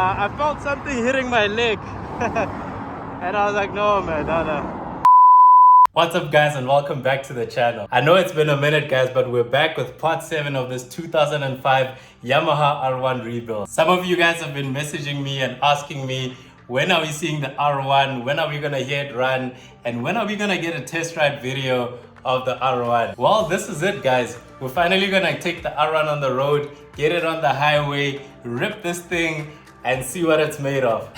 I felt something hitting my leg and I was like, no man, no. What's up guys, and welcome back to the channel. I know it's been a minute guys, but we're back with part 7 of this 2005 Yamaha R1 rebuild. Some of you guys have been messaging me and asking me, when are we seeing the R1? When are we gonna hear it run? And when are we gonna get a test ride video of the R1? Well, this is it guys. We're finally gonna take the R1 on the road, get it on the highway, rip this thing, and see what it's made of.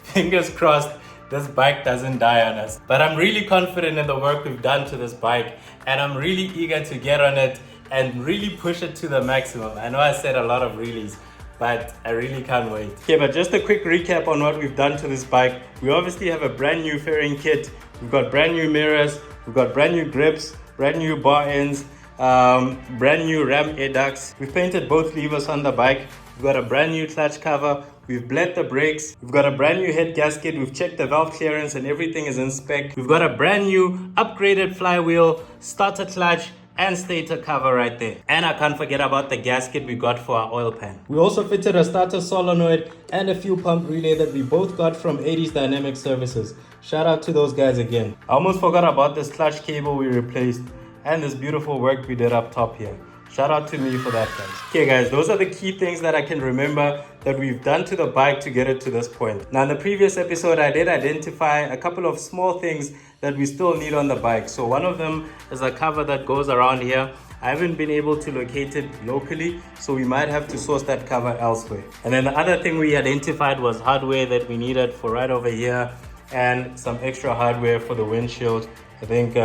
Fingers crossed this bike doesn't die on us. But I'm really confident in the work we've done to this bike, and I'm really eager to get on it and really push it to the maximum. I know I said a lot of reallys, but I really can't wait. Okay, but just a quick recap on what we've done to this bike. We obviously have a brand new fairing kit. We've got brand new mirrors, we've got brand new grips, brand new bar ends, brand new ram air ducts. We've painted both levers on the bike. We've got a brand new clutch cover. We've bled the brakes. We've got a brand new head gasket. We've checked the valve clearance and everything is in spec. We've got a brand new upgraded flywheel, starter clutch, and stator cover right there. And I can't forget about the gasket we got for our oil pan. We also fitted a starter solenoid and a fuel pump relay that we both got from 80s Dynamic Services. Shout out to those guys again. I almost forgot about this clutch cable we replaced and this beautiful work we did up top here. Shout out to me for that guys. Okay guys, those are the key things that I can remember that we've done to the bike to get it to this point. Now in the previous episode, I did identify a couple of small things that we still need on the bike. So one of them is a cover that goes around here. I haven't been able to locate it locally, so we might have to source that cover elsewhere. And then the other thing we identified was hardware that we needed for right over here and some extra hardware for the windshield. I think,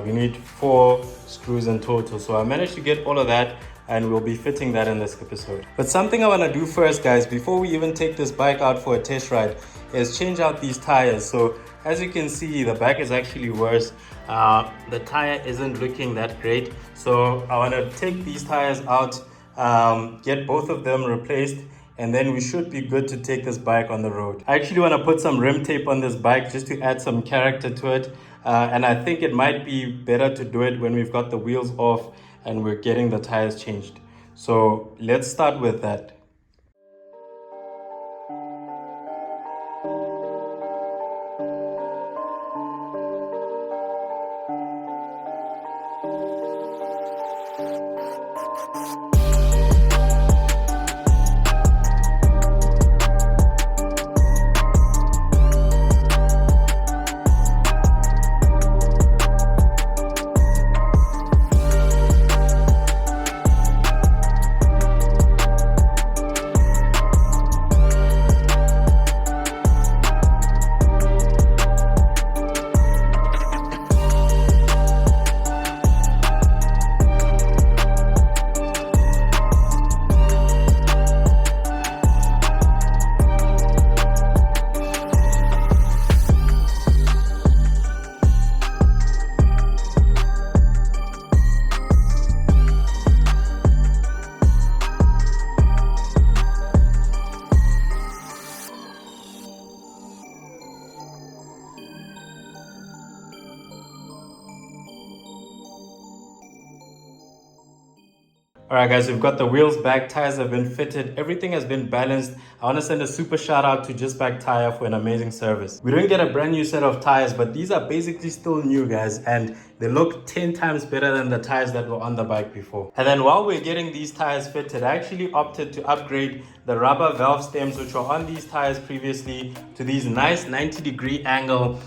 we need 4 screws in total. So I managed to get all of that and we'll be fitting that in this episode. But something I want to do first, guys, before we even take this bike out for a test ride, is change out these tires. So as you can see, the back is actually worse. The tire isn't looking that great. So I want to take these tires out, get both of them replaced, and then we should be good to take this bike on the road. I actually want to put some rim tape on this bike just to add some character to it. And I think it might be better to do it when we've got the wheels off and we're getting the tires changed. So let's start with that. Alright guys, we've got the wheels back, tires have been fitted, everything has been balanced. I want to send a super shout out to Just Back Tire for an amazing service. We didn't get a brand new set of tires, but these are basically still new guys, and they look 10 times better than the tires that were on the bike before. And then while we're getting these tires fitted, I actually opted to upgrade the rubber valve stems which were on these tires previously to these nice 90-degree angle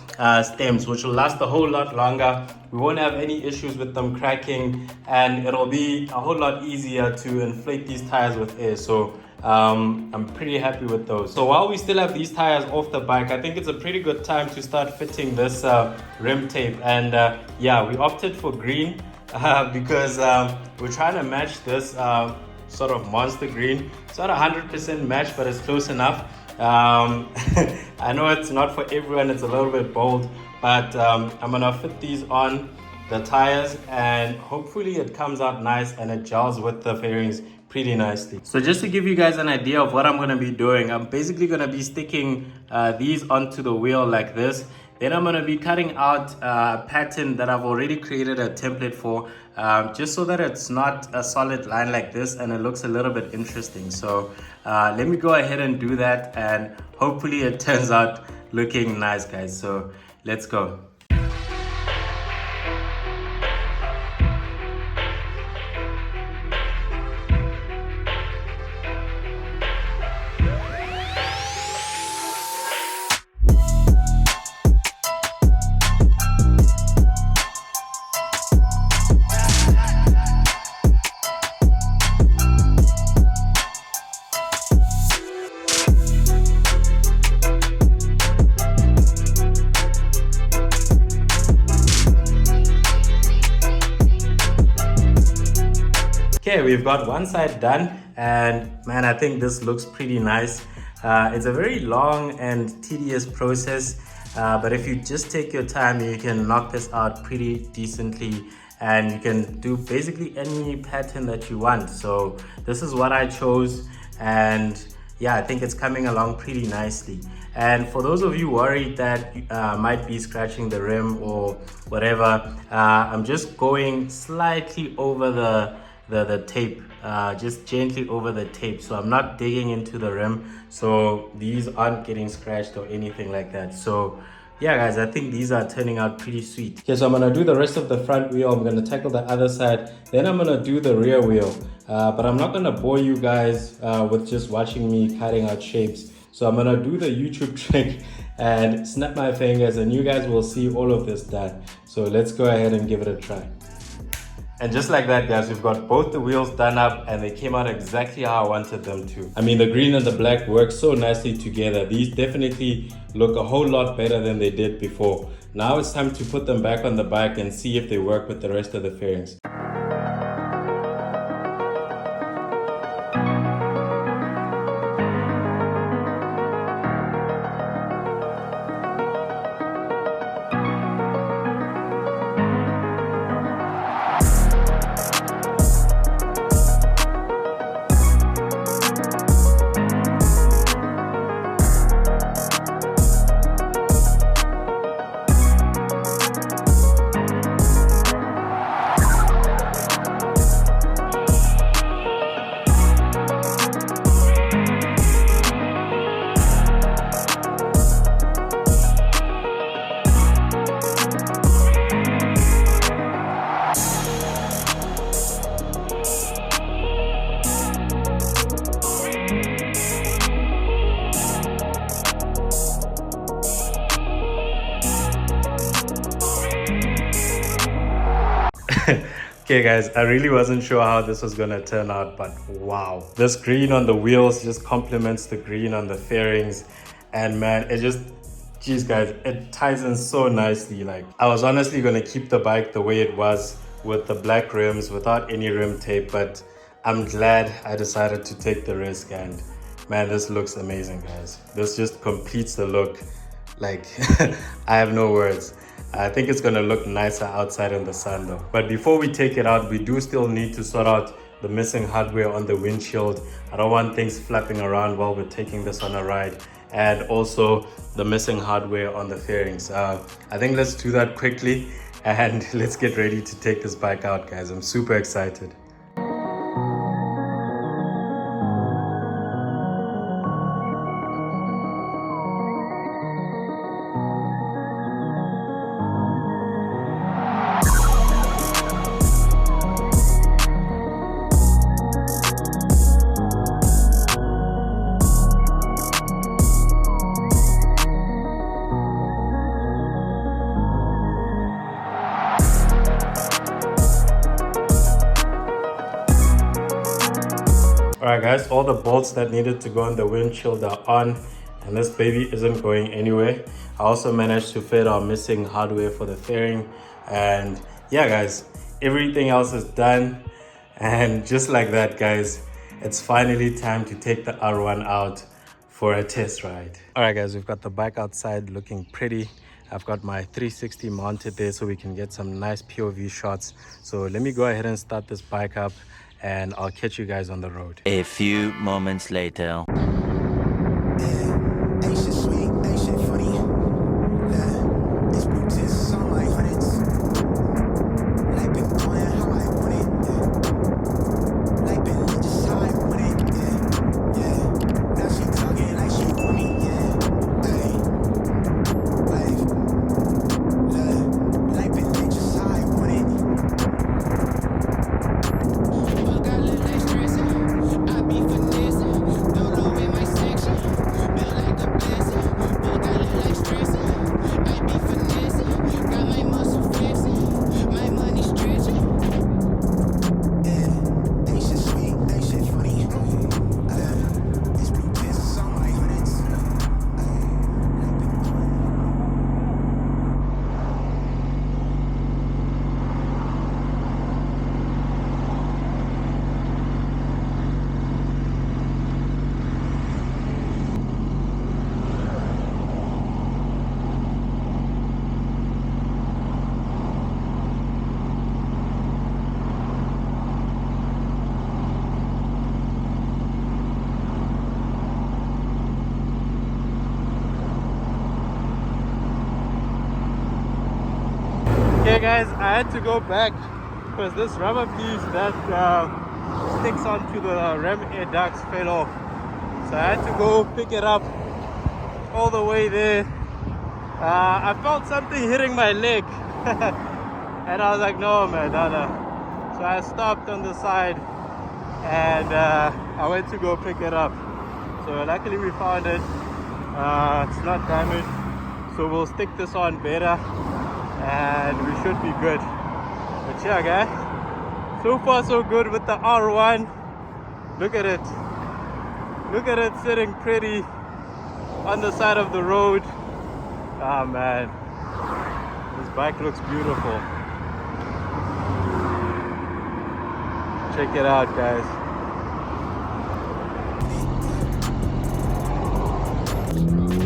stems, which will last a whole lot longer. We won't have any issues with them cracking, and it'll be a whole lot easier to inflate these tires with air. So I'm pretty happy with those. So while we still have these tires off the bike, I think it's a pretty good time to start fitting this rim tape. And we opted for green because we're trying to match this sort of monster green. It's not 100% match, but it's close enough. I know it's not for everyone, it's a little bit bold, but I'm gonna fit these on the tires and hopefully it comes out nice and it gels with the fairings pretty nicely. So just to give you guys an idea of what I'm going to be doing, I'm basically going to be sticking these onto the wheel like this. Then I'm going to be cutting out a pattern that I've already created a template for, just so that it's not a solid line like this and it looks a little bit interesting. So let me go ahead and do that, and hopefully it turns out looking nice, guys. So let's go. Okay, we've got one side done, and man, I think this looks pretty nice. It's a very long and tedious process, but if you just take your time, you can knock this out pretty decently, and you can do basically any pattern that you want. So this is what I chose, and yeah, I think it's coming along pretty nicely. And for those of you worried that might be scratching the rim or whatever, I'm just going slightly over the tape, just gently over the tape, so I'm not digging into the rim, so these aren't getting scratched or anything like that. So yeah, guys, I think these are turning out pretty sweet. Okay, so I'm gonna do the rest of the front wheel. I'm gonna tackle the other side, then I'm gonna do the rear wheel, but I'm not gonna bore you guys with just watching me cutting out shapes. So I'm gonna do the YouTube trick and snap my fingers, and you guys will see all of this done. So let's go ahead and give it a try. And just like that, guys, we've got both the wheels done up, and they came out exactly how I wanted them to. I mean, the green and the black work so nicely together. These definitely look a whole lot better than they did before. Now it's time to put them back on the bike and see if they work with the rest of the fairings. Okay guys, I really wasn't sure how this was gonna turn out, but wow. This green on the wheels just complements the green on the fairings, and man, it just, geez guys, it ties in so nicely. Like, I was honestly gonna keep the bike the way it was with the black rims without any rim tape, but I'm glad I decided to take the risk, and man, this looks amazing, guys. This just completes the look. Like, I have no words. I think it's gonna look nicer outside in the sun though. But before we take it out, we do still need to sort out the missing hardware on the windshield. I don't want things flapping around while we're taking this on a ride. And also the missing hardware on the fairings. I think let's do that quickly, and let's get ready to take this bike out, guys. I'm super excited. Alright guys, all the bolts that needed to go on the windshield are on, and this baby isn't going anywhere. I also managed to fit our missing hardware for the fairing, and yeah guys, everything else is done. And just like that guys, it's finally time to take the R1 out for a test ride. Alright guys, we've got the bike outside looking pretty. I've got my 360 mounted there so we can get some nice POV shots. So let me go ahead and start this bike up, and I'll catch you guys on the road. A few moments later. Ain't shit sweet, ain't shit funny. Nah. guys, I had to go back because this rubber piece that sticks onto the ram air ducts fell off. So I had to go pick it up all the way there. I felt something hitting my leg and I was like, no man, no. So I stopped on the side and I went to go pick it up. So luckily we found it. It's not damaged, so we'll stick this on better and we should be good. But yeah guys, so far so good with the R1. Look at it sitting pretty on the side of the road. Ah man, this bike looks beautiful. Check it out guys.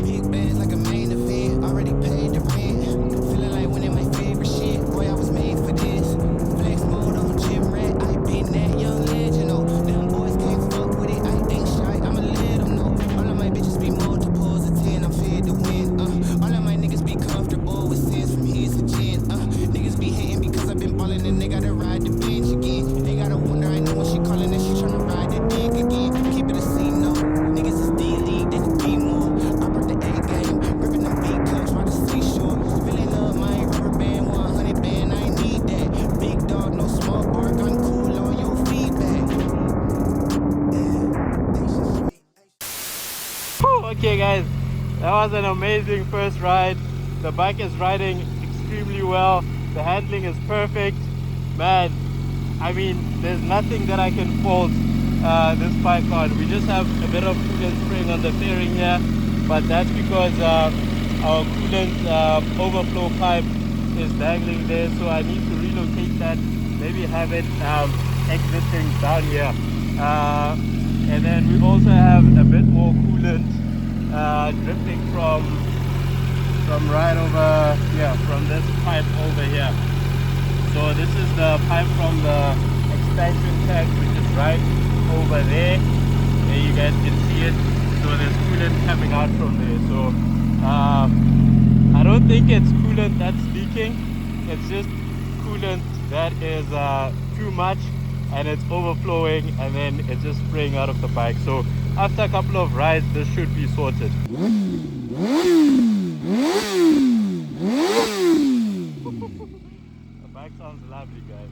Big bands like a main event, already paid the rent. Feeling like winning my favorite shit. Boy, I was made for this. Flex mode on gym rat. I been that young legend. Oh, them boys can't fuck with it. I ain't shy. I'ma let them know. All of my bitches be multiples of 10. I'm fed to win. All of my niggas be comfortable with sins from his to 10. Niggas be hating because I've been ballin' and they gotta ride the bench again. They gotta wonder. I know when she callin' that she tryna ride the dick again. Keep it a scene, no. Niggas is D-League, they could be more. I brought the A-game, ripping them big cups by the seashore. Really love my rubber band, 100 band, I need that. Big dog, no small bark, I'm cool on your feedback. Okay guys, that was an amazing first ride. The bike is riding extremely well. The handling is perfect. Man, I mean, there's nothing that I can fault this bike on. We just have a bit of coolant spraying on the fairing here, but that's because our coolant overflow pipe is dangling there, so I need to relocate that, maybe have it exiting down here. And then we also have a bit more coolant dripping from right over here, from this pipe over here. So this is the pipe from the expansion tank, which is right over there. There you guys can see it. So there's coolant coming out from there. So I don't think it's coolant that's leaking. It's just coolant that is too much and it's overflowing and then it's just spraying out of the bike. So after a couple of rides, this should be sorted. Sounds lovely guys,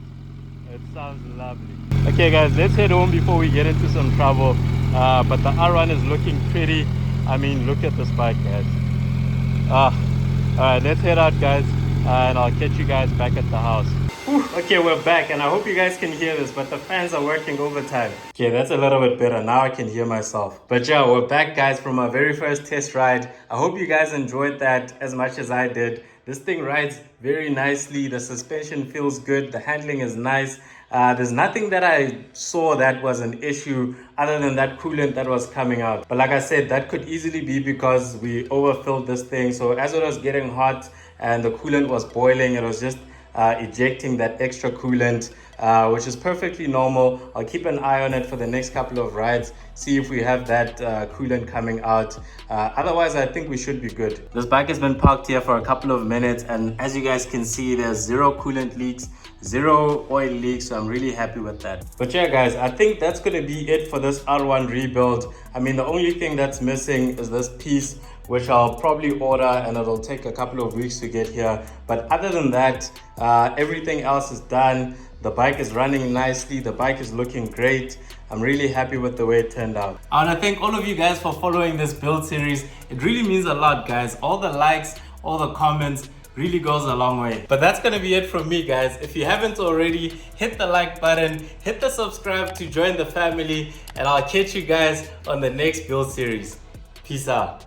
it sounds lovely. Okay guys, let's head home before we get into some trouble. But the R1 is looking pretty. I mean, look at this bike guys. Alright, let's head out guys, and I'll catch you guys back at the house. Whew, okay, we're back and I hope you guys can hear this, but the fans are working overtime. Okay, that's a little bit better. Now I can hear myself. But yeah, we're back guys from our very first test ride. I hope you guys enjoyed that as much as I did. This thing rides very nicely. The suspension feels good. The handling is nice. There's nothing that I saw that was an issue other than that coolant that was coming out. But like I said, that could easily be because we overfilled this thing. So as it was getting hot and the coolant was boiling, it was just ejecting that extra coolant, which is perfectly normal. I'll keep an eye on it for the next couple of rides, see if we have that coolant coming out. Otherwise, I think we should be good. This bike has been parked here for a couple of minutes, and as you guys can see, there's zero coolant leaks, zero oil leaks, so I'm really happy with that. But yeah guys, I think that's gonna be it for this R1 rebuild. I mean, the only thing that's missing is this piece, which I'll probably order and it'll take a couple of weeks to get here. But other than that, everything else is done. The bike is running nicely. The bike is looking great. I'm really happy with the way it turned out. I want to thank all of you guys for following this build series. It really means a lot, guys. All the likes, all the comments really goes a long way. But that's gonna be it from me, guys. If you haven't already, hit the like button, hit the subscribe to join the family, and I'll catch you guys on the next build series. Peace out.